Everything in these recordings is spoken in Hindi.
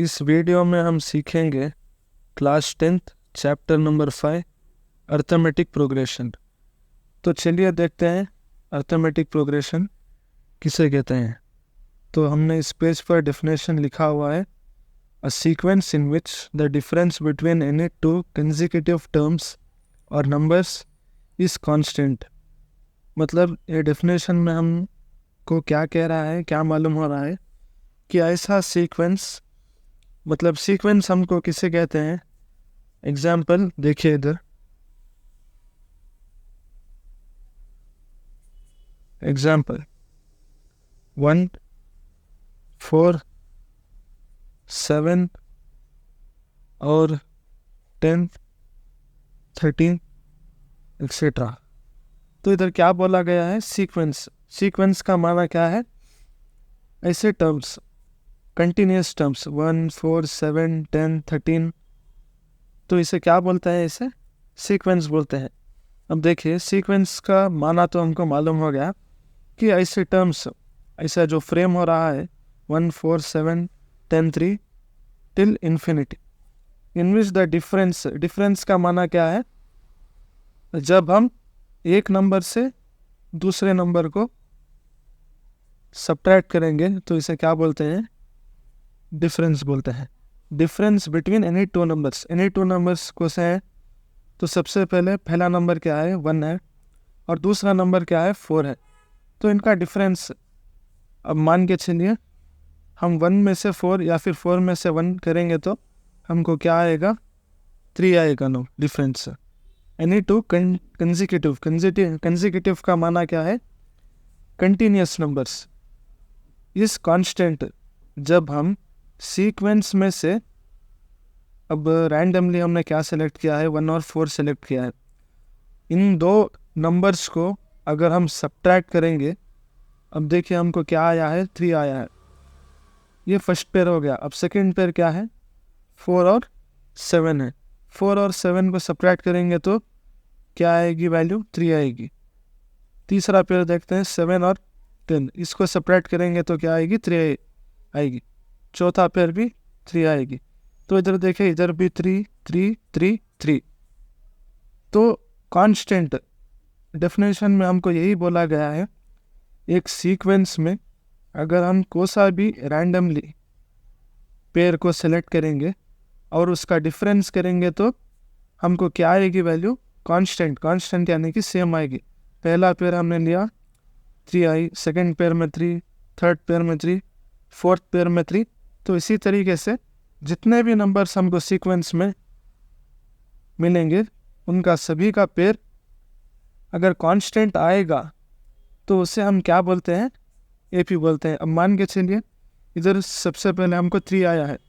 इस वीडियो में हम सीखेंगे class 10th chapter number 5 arithmetic progression. तो चलिए देखते हैं अर्थमेटिक प्रोग्रेशन किसे कहते हैं। तो हमने इस पेज पर डेफिनेशन लिखा हुआ है, a sequence in which the difference between any two consecutive terms और नंबर्स इज कांस्टेंट। मतलब ये डेफिनेशन में हमको क्या कह रहा है, क्या मालूम हो रहा है कि ऐसा सीक्वेंस, मतलब सीक्वेंस हमको किसे कहते हैं। एग्जाम्पल देखिए इधर, एग्जाम्पल 1, 4, 7 और 10, 13 एक्सेट्रा। तो इधर क्या बोला गया है, सीक्वेंस। सीक्वेंस का माना क्या है, ऐसे टर्म्स, कंटिन्यूस टर्म्स 1, 4, 7, 10, 13। तो इसे क्या बोलते हैं, इसे सीक्वेंस बोलते हैं। अब देखिए सीक्वेंस का माना तो हमको मालूम हो गया कि ऐसे टर्म्स, ऐसा जो फ्रेम हो रहा है 1, 4, 7, 10, 3 till infinity, in which the difference, difference का माना क्या है, जब हम एक नंबर से दूसरे नंबर को सब्ट्रैक्ट करेंगे तो इसे क्या बोलते हैं, डिफरेंस बोलते हैं। Difference between any two numbers, any two numbers को से है तो सबसे पहले पहला नंबर क्या है, 1 है, और दूसरा नंबर क्या है, 4 है। तो इनका डिफरेंस, अब मान के चलिए हम 1 में से 4 या फिर 4 में से 1 करेंगे तो हमको क्या आएगा, 3 आएगा। No difference. Any two consecutive, consecutive का माना क्या है, कंटिन्यूस नंबर्स इस कांस्टेंट। जब हम सीक्वेंस में से, अब रैंडमली हमने क्या सेलेक्ट किया है, 1 और 4 सेलेक्ट किया है, इन दो नंबर्स को अगर हम सब्ट्रैक्ट करेंगे, अब देखिए हमको क्या आया है, 3 आया है। ये फर्स्ट पेयर हो गया। अब सेकंड पेयर क्या है, 4 और 7 है। 4 और 7 को सब्ट्रैक्ट करेंगे तो क्या आएगी वैल्यू, 3 आएगी। तीसरा पेयर देखते हैं 7 और 10, इसको सब्ट्रैक्ट करेंगे तो क्या आएगी, 3 आएगी। चौथा पेयर भी 3 आएगी। तो इधर देखें, इधर भी 3 3 3 3। तो कांस्टेंट डेफिनेशन में हमको यही बोला गया है, एक सीक्वेंस में अगर हम कोसा भी रैंडमली पेयर को सेलेक्ट करेंगे और उसका डिफरेंस करेंगे तो हमको क्या आएगी वैल्यू, कांस्टेंट। कांस्टेंट यानी कि सेम आएगी। पहला पेयर हमने लिया 3 आई, सेकंड पेयर में 3, थर्ड पेयर में 3, फोर्थ पेयर में 3। तो इसी तरीके से जितने भी नंबर्स हमको सीक्वेंस में मिलेंगे उनका सभी का पेयर अगर कांस्टेंट आएगा तो उसे हम क्या बोलते हैं, एपी बोलते हैं। अब मान के चलिए इधर सबसे पहले हमको 3 आया है।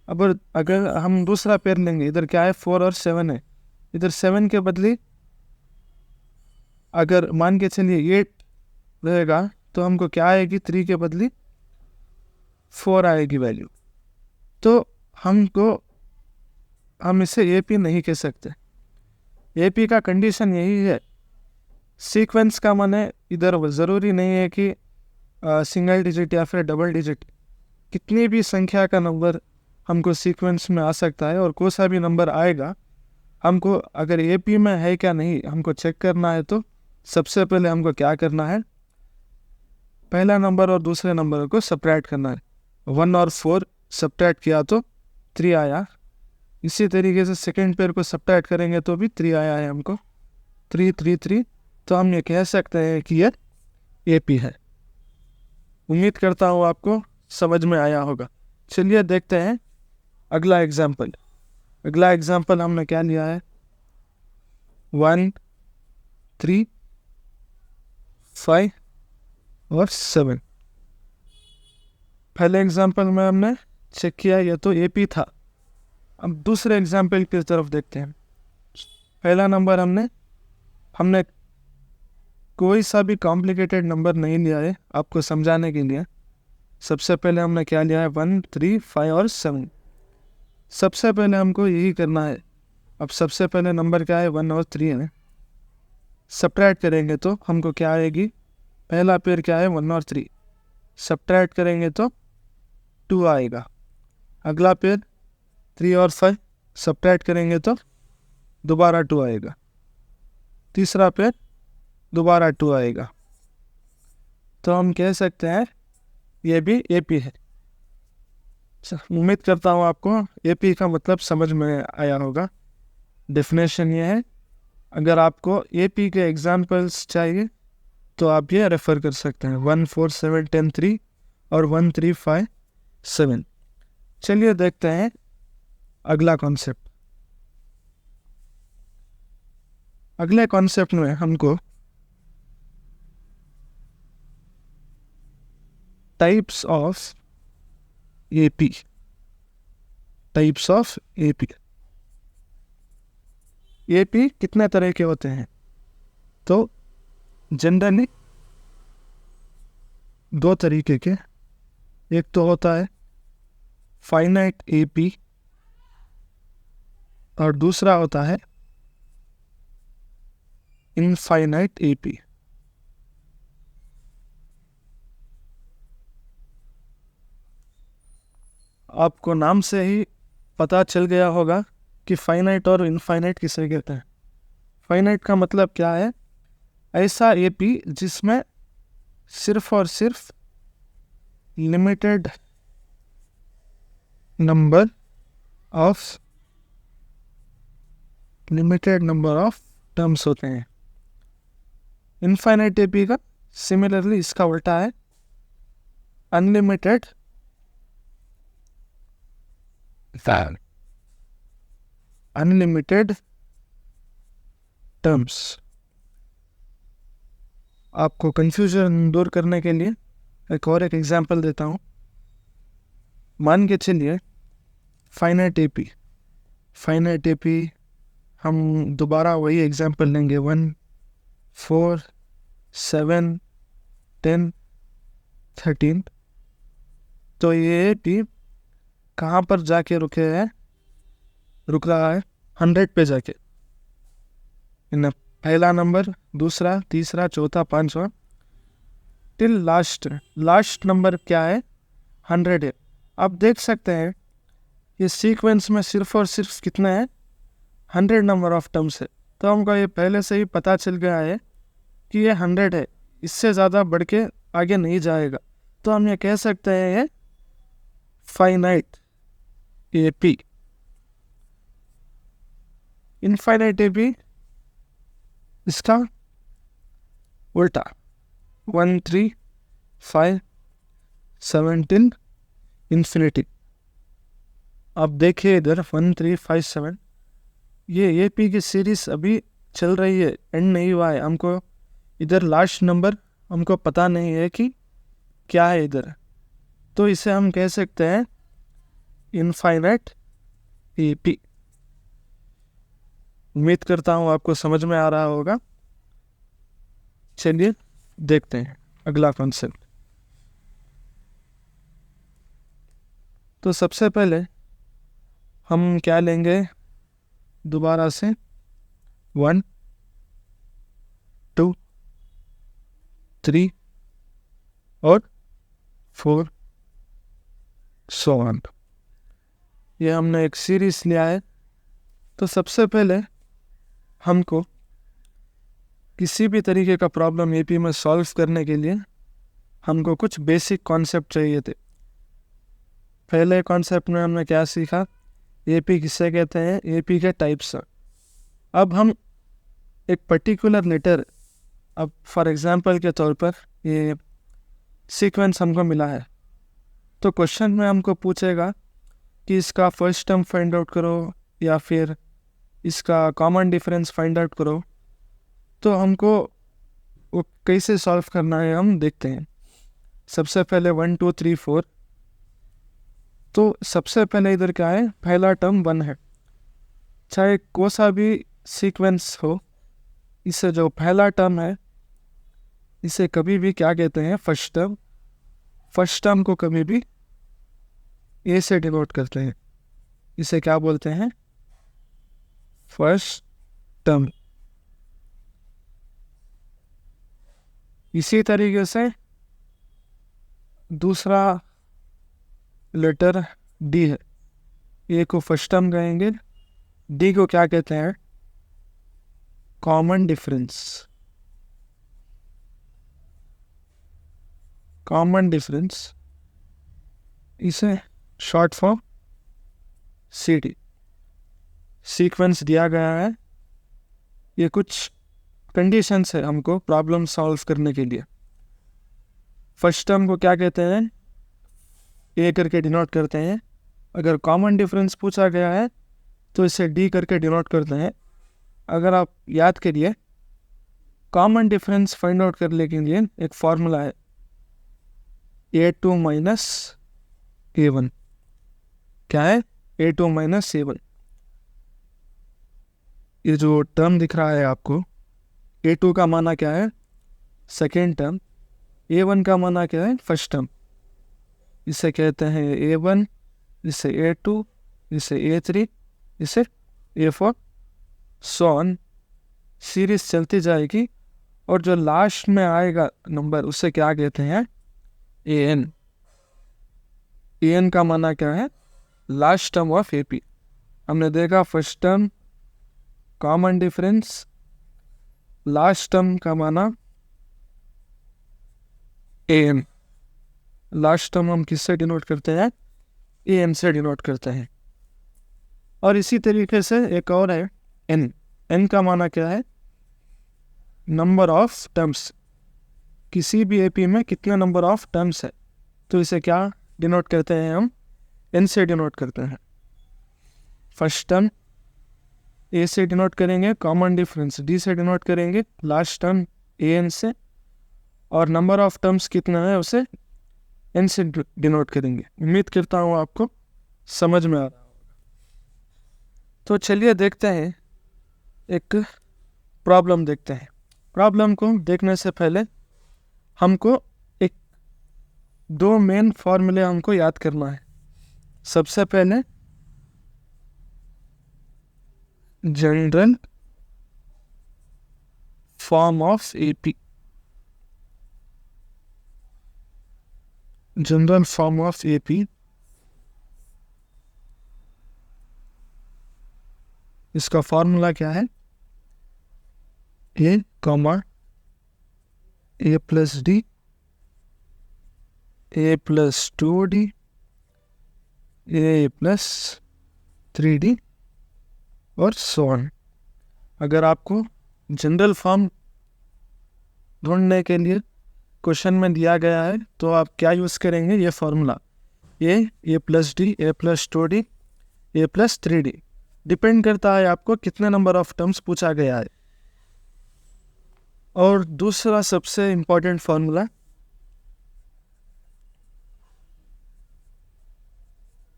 अब अगर हम दूसरा पेयर लेंगे, इधर क्या है, 4 और 7 है। इधर 7 के बदले अगर मान के चलिए 8 रहेगा तो हमको क्या आएगी, 3 के बदले 4 आएगी वैल्यू। तो हम इसे एपी नहीं कह सकते। एपी का कंडीशन यही है, सीक्वेंस का माने इधर ज़रूरी नहीं है कि सिंगल डिजिट या फिर डबल डिजिट, कितनी भी संख्या का नंबर हमको सीक्वेंस में आ सकता है और कोई सा भी नंबर आएगा। हमको अगर एपी में है क्या नहीं हमको चेक करना है तो सबसे पहले हमको क्या करना है, पहला नंबर और दूसरे नंबर को सब्ट्रैक्ट करना है। 1 और 4 सब्ट्रैक्ट किया तो 3 आया। इसी तरीके से सेकंड पेयर को सब्ट्रैक्ट करेंगे तो भी 3 आया है हमको, 3 3 3। तो हम ये कह सकते हैं कि ये एपी है। उम्मीद करता हूँ आपको समझ में आया होगा। चलिए देखते हैं अगला एग्जाम्पल। अगला एग्जाम्पल हमने क्या लिया है, 1, 3, 5 और 7। पहले एग्जाम्पल में हमने चेक किया ये तो एपी था। अब दूसरे एग्जाम्पल की तरफ देखते हैं। पहला नंबर हमने कोई सा भी कॉम्प्लिकेटेड नंबर नहीं लिया है आपको समझाने के लिए। सबसे पहले हमने क्या लिया है, 1, 3, 5 और 7। सबसे पहले हमको यही करना है। अब सबसे पहले नंबर क्या है, 1 और 3 है। सब्ट्रैक्ट करेंगे तो हमको क्या आएगी, पहला पेयर क्या है, 1 और 3। सब्ट्रैक्ट करेंगे तो 2 आएगा। अगला पेयर 3 और 5 सब्ट्रैक्ट करेंगे तो दोबारा 2 आएगा। तीसरा पेयर दोबारा 2 आएगा। तो हम कह सकते हैं ये भी एपी है। उम्मीद करता हूँ आपको एपी का मतलब समझ में आया होगा। डेफिनेशन ये है, अगर आपको एपी के एग्जाम्पल्स चाहिए तो आप ये रेफ़र कर सकते हैं 1 4 7 10 3 और 1 3 5 7। चलिए देखते हैं अगला कॉन्सेप्ट। अगले कॉन्सेप्ट में हमको टाइप्स ऑफ एपी एपी कितने तरह के होते हैं? तो जनरली 2 तरीके के। एक तो होता है फाइनाइट एपी और दूसरा होता है इनफाइनाइट एपी। आपको नाम से ही पता चल गया होगा कि फाइनाइट और इनफाइनाइट किसे कहते हैं। फाइनाइट का मतलब क्या है? ऐसा एपी जिसमें सिर्फ और सिर्फ लिमिटेड नंबर ऑफ टर्म्स होते हैं। इनफाइनाइट एपी का सिमिलरली इसका उल्टा है, अनलिमिटेड टर्म्स। आपको कंफ्यूजन दूर करने के लिए एक एग्जांपल देता हूँ। मान के चलिए फाइनाइट एपी हम दोबारा वही एग्जांपल लेंगे 1 4 7 10 13। तो ये एपी कहाँ पर जाके रुक रहा है? 100 पे जाके। इन पहला नंबर, दूसरा, तीसरा, चौथा, 5वां टिल लास्ट नंबर क्या है? 100 है। आप देख सकते हैं ये सीक्वेंस में सिर्फ और सिर्फ कितना है? 100 नंबर ऑफ टर्म्स है। तो हमको ये पहले से ही पता चल गया है कि ये 100 है, इससे ज़्यादा बढ़ के आगे नहीं जाएगा। तो हम ये कह सकते हैं ये फाइनाइट एपी। इनफाइनाइट एपी इसका उल्टा 1 3 5 7 टिल इन्फिनिटी। आप देखिए इधर 1 3 5 7 ये एपी की सीरीज अभी चल रही है, एंड नहीं हुआ है। हमको इधर लास्ट नंबर हमको पता नहीं है कि क्या है इधर। तो इसे हम कह सकते हैं इनफाइनाइट एपी। उम्मीद करता हूँ आपको समझ में आ रहा होगा। चलिए देखते हैं अगला कॉन्सेप्ट। तो सबसे पहले हम क्या लेंगे? दोबारा से 1 2 3 और 4 so on। ये हमने एक सीरीज लिया है। तो सबसे पहले हमको किसी भी तरीके का प्रॉब्लम एपी में सॉल्व करने के लिए हमको कुछ बेसिक कॉन्सेप्ट चाहिए थे। पहले कॉन्सेप्ट में हमने क्या सीखा? एपी किसे कहते हैं, एपी के टाइप्स। अब हम एक पर्टिकुलर लेटर, अब फॉर एग्जांपल के तौर पर ये सीक्वेंस हमको मिला है, तो क्वेश्चन में हमको पूछेगा कि इसका फर्स्ट टर्म फाइंड आउट करो या फिर इसका कॉमन डिफरेंस फाइंड आउट करो। तो हमको वो कैसे सॉल्व करना है हम देखते हैं। सबसे पहले 1 2 3 4। तो सबसे पहले इधर क्या है? पहला टर्म 1 है। चाहे कोई सा भी सीक्वेंस हो, इससे जो पहला टर्म है इसे कभी भी क्या कहते हैं? फर्स्ट टर्म को कभी भी ए से डिनोट करते हैं। इसे क्या बोलते हैं? First term. इसी तरीके से दूसरा लेटर डी है। ए को फर्स्ट टर्म कहेंगे, डी को क्या कहते हैं, कॉमन डिफरेंस। कॉमन डिफरेंस, इसे short form C D. Sequence दिया गया है, ये कुछ कंडीशंस है हमको प्रॉब्लम सॉल्व करने के लिए। फर्स्ट टर्म को क्या कहते हैं, ए करके डिनोट करते हैं। अगर कॉमन डिफरेंस पूछा गया है तो इसे डी करके डिनोट करते हैं। अगर आप याद करिए, कॉमन डिफरेंस फाइंड आउट करने के लिए एक फॉर्मूला है, A2 माइनस A1। क्या है, A2 माइनस A1। ये जो टर्म दिख रहा है आपको, A2 का माना क्या है, सेकेंड टर्म। A1 का माना क्या है, फर्स्ट टर्म। इसे कहते हैं A1, इसे A2, इसे A3, इसे A4, सो ऑन। सीरीज चलती जाएगी और जो लास्ट में आएगा नंबर उसे क्या कहते हैं, AN। AN का माना क्या है, लास्ट टर्म ऑफ AP। हमने देखा first term common difference, last term का माना AN। लास्ट टर्म हम किससे डिनोट करते हैं, AN से डिनोट करते हैं। और इसी तरीके से एक और है N। N का माना क्या है, नंबर ऑफ टर्म्स। किसी भी AP में कितना नंबर ऑफ टर्म्स है, तो इसे क्या डिनोट करते हैं, हम N से डिनोट करते हैं। फर्स्ट टर्म A से डिनोट करेंगे, कॉमन डिफरेंस D से डिनोट करेंगे, लास्ट टर्म AN से, और नंबर ऑफ टर्म्स कितना है उसे N से डिनोट करेंगे। उम्मीद करता हूँ आपको समझ में आ रहा होगा। तो चलिए देखते हैं, एक प्रॉब्लम देखते हैं। प्रॉब्लम को देखने से पहले हमको एक दो मेन फॉर्मूले हमको याद करना है। सबसे पहले general form of AP। General form of AP, इसका फॉर्मूला क्या है, A comma A plus D, A plus 2D, A plus 3D और सो ऑन। अगर आपको जनरल फॉर्म ढूंढने के लिए क्वेश्चन में दिया गया है तो आप क्या यूज़ करेंगे, ये formula A plus D, A plus 2D, A plus 3D। Depend करता है आपको कितने नंबर ऑफ टर्म्स पूछा गया है। और दूसरा सबसे important formula,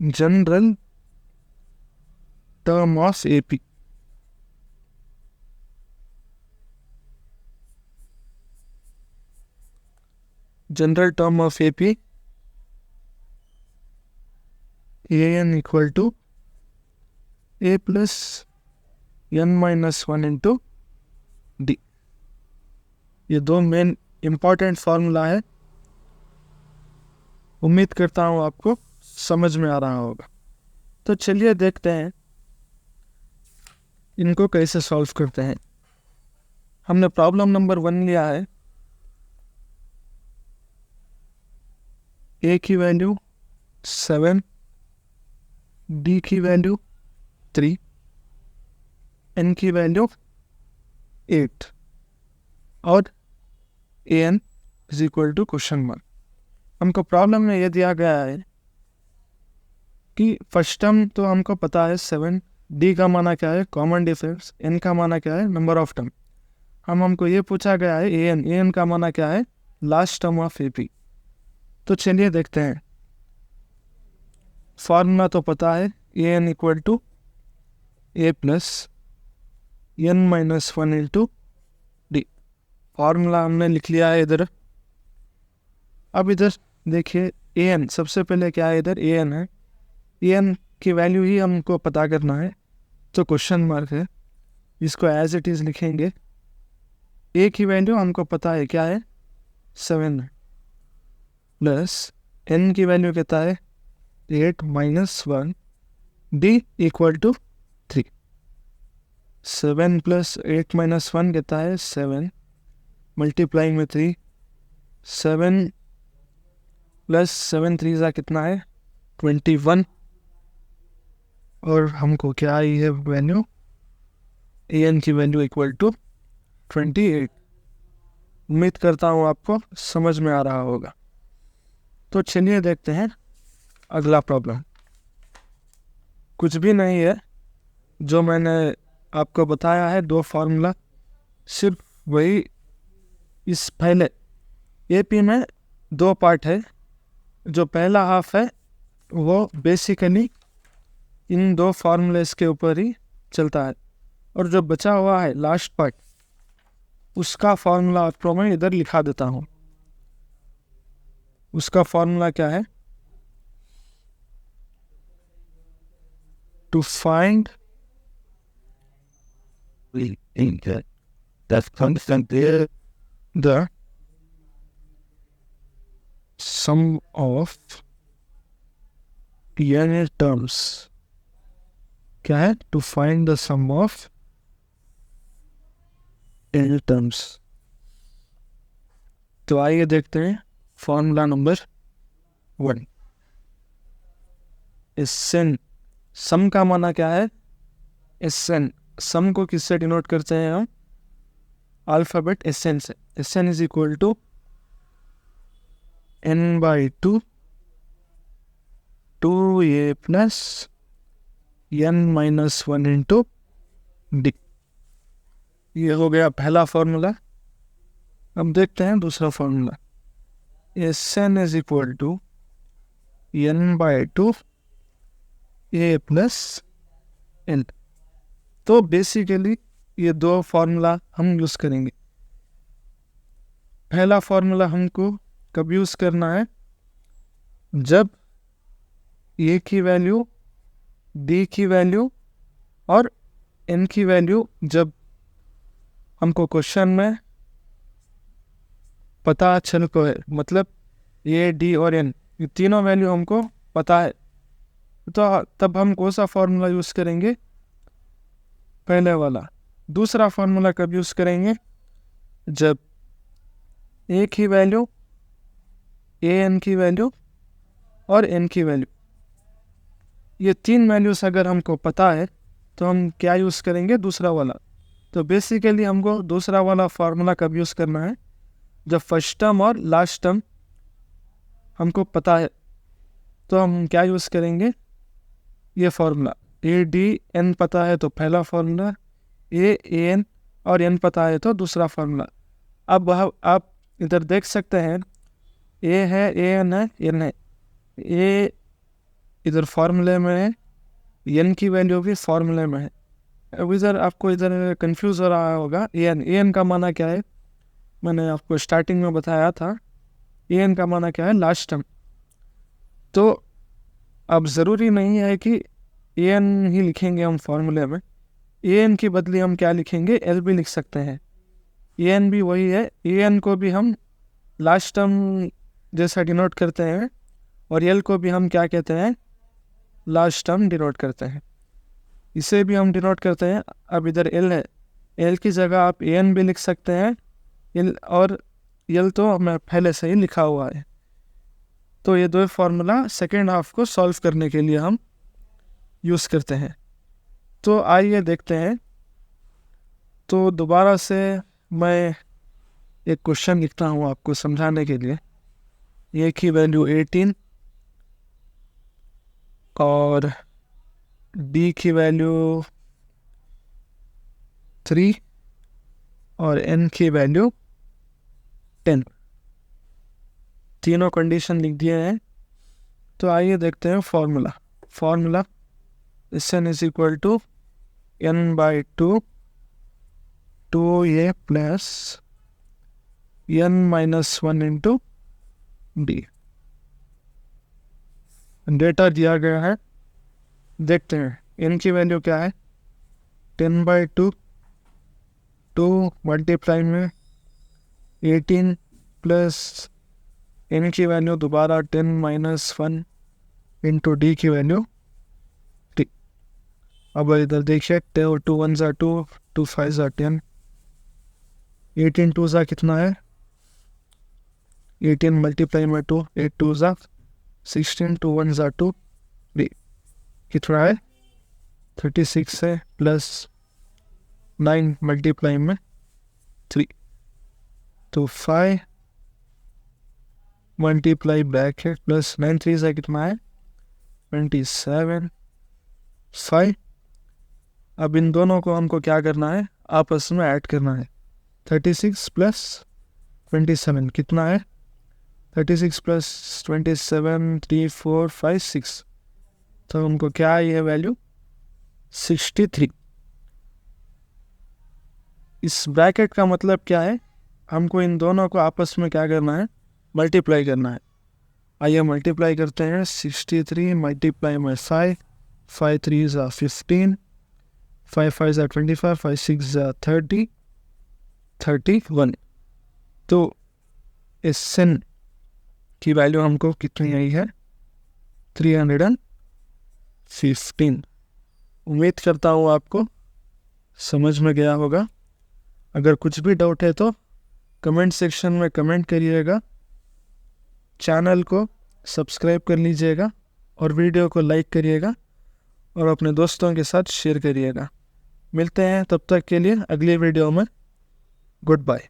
general term of AP। General term of AP, AN equal to A plus N minus 1 into D। ये दो मेन इम्पॉर्टेंट फार्मूला है। उम्मीद करता हूँ आपको समझ में आ रहा होगा। तो चलिए देखते हैं इनको कैसे सॉल्व करते हैं। हमने प्रॉब्लम नंबर 1 लिया है। A की वैल्यू 7, D की वैल्यू 3, N की वैल्यू 8 और AN is equal to question mark. हमको प्रॉब्लम में ये दिया गया है कि फर्स्ट टर्म तो हमको पता है 7, D का माना क्या है, कॉमन डिफरेंस, N का माना क्या है, नंबर ऑफ टर्म। हमको ये पूछा गया है AN का माना क्या है, लास्ट टर्म ऑफ AP। तो चलिए देखते हैं। फॉर्मूला तो पता है, AN equal to A plus N minus 1 into D। Formula हमने लिख लिया है इधर। अब इधर देखिए AN, सबसे पहले क्या है, इधर AN है। AN की वैल्यू ही हमको पता करना है, तो क्वेश्चन मार्क है, इसको एज इट इज़ लिखेंगे। A की वैल्यू हमको पता है क्या है, 7 प्लस N की वैल्यू कहता है 8 माइनस 1, डी इक्वल टू 3। 7 + 8 - 1 कहता है 7 मल्टीप्लाइंग में 3। 7 + 7 3 ज़ा कितना है 21। और हमको क्या आई है वैल्यू, ए एन की वैल्यू इक्वल टू 28। उम्मीद करता हूँ आपको समझ में आ रहा होगा। तो चलिए देखते हैं अगला प्रॉब्लम। कुछ भी नहीं है, जो मैंने आपको बताया है 2 फार्मूला, सिर्फ वही। इस पहले एपी में 2 पार्ट है। जो पहला हाफ है वो बेसिकली इन 2 फार्मूलेस के ऊपर ही चलता है, और जो बचा हुआ है लास्ट पार्ट, उसका फार्मूला आपको मैं इधर लिखा देता हूँ। उसका फार्मूला क्या है, to find the sum of n terms. क्या है, to find the sum of n terms. तो आइए देखते हैं फॉर्मूला नंबर 1। एन सम का माना क्या है, एन सम को किससे डिनोट करते हैं हम, अल्फ़ाबेट एन से। N is equal to n/2 2a plus n-1 into D. ये हो गया पहला फॉर्मूला। अब देखते हैं दूसरा formula. N is equal to n/2 a plus n। तो बेसिकली ये 2 फार्मूला हम यूज़ करेंगे। पहला फार्मूला हमको कब यूज़ करना है, जब ए की वैल्यू, डी की वैल्यू और n की वैल्यू जब हमको क्वेश्चन में पता चल को है, मतलब ए डी और n ये तीनों वैल्यू हमको पता है, तो तब हम कौन सा फार्मूला यूज़ करेंगे, पहले वाला। दूसरा फार्मूला कब यूज़ करेंगे, जब ए की वैल्यू, ए एन की वैल्यू और n की वैल्यू, ये 3 वैल्यूज अगर हमको पता है तो हम क्या यूज़ करेंगे, दूसरा वाला। तो बेसिकली हमको दूसरा वाला फार्मूला कब यूज़ करना है, जब फर्स्ट टर्म और लास्ट टर्म हमको पता है, तो हम क्या यूज़ करेंगे, ये फार्मूला। ए डी एन पता है तो पहला फार्मूला, ए एन और n पता है तो दूसरा फार्मूला। अब आप इधर देख सकते हैं, ए है, ए एन है, n है, ए इधर फार्मूले में है, n की वैल्यू भी फार्मूले में है। अब इधर आपको इधर कंफ्यूज हो रहा होगा, ए एन का माना क्या है, मैंने आपको स्टार्टिंग में बताया था, ए एन का माना क्या है, लास्ट टर्म। तो अब ज़रूरी नहीं है कि ए एन ही लिखेंगे हम फार्मूले में, ए एन की बदली हम क्या लिखेंगे, एल भी लिख सकते हैं। ए एन भी वही है, ए एन को भी हम लास्ट टर्म जैसा डिनोट करते हैं, और एल को भी हम क्या कहते हैं, लास्ट टर्म डिनोट करते हैं। इसे भी हम डिनोट करते हैं। अब इधर एल है, एल की जगह आप ए एन भी लिख सकते हैं, एल और एल तो हमें पहले से ही लिखा हुआ है। तो ये 2 फार्मूला सेकेंड हाफ को सॉल्व करने के लिए हम यूज़ करते हैं। तो आइए देखते हैं। तो दोबारा से मैं एक क्वेश्चन लिखता हूँ आपको समझाने के लिए। ए की वैल्यू 18 और डी की वैल्यू 3 और n की वैल्यू 10, तीनों कंडीशन लिख दिए हैं। तो आइए देखते हैं formula N is equal to n/2 2a plus n-1 into D. Data दिया गया है, देखते हैं। n की वैल्यू क्या है, 10/2 2 मल्टीप्लाई में 18 प्लस n की वैल्यू दोबारा 10 - 1 इंटू डी की वैल्यू 3। अब इधर देखिए 2 1 ज़ा 2, 2 5 ज़ा 10, 18 2 ज़ा कितना है 18 मल्टीप्लाई में 2, 8 2 ज़ा 16, 2 1 ज़ा 2, 3 कितना है 36 है प्लस 9 मल्टीप्लाई में 3, तो 5 मल्टीप्लाई बैक है प्लस 9 3 ज़ा कितना है 27 5। अब इन दोनों को हमको क्या करना है आपस में ऐड करना है 36 प्लस 27 कितना है 36 प्लस 27 3 4 5 6, तो हमको क्या है ये वैल्यू 63। इस ब्रैकेट का मतलब क्या है, हमको इन दोनों को आपस में क्या करना है मल्टीप्लाई करना है। आइए मल्टीप्लाई करते हैं 63 मल्टीप्लाई में 5, 5 3 ज़ा 15, 5 5 ज़ा 25, 5 6 ज़ा 30, 31। तो इस sin की वैल्यू हमको कितनी आई है 315। उम्मीद करता हूँ आपको समझ में गया होगा। अगर कुछ भी डाउट है तो कमेंट सेक्शन में कमेंट करिएगा, चैनल को सब्सक्राइब कर लीजिएगा और वीडियो को लाइक करिएगा और अपने दोस्तों के साथ शेयर करिएगा। मिलते हैं तब तक के लिए अगली वीडियो में। Good bye.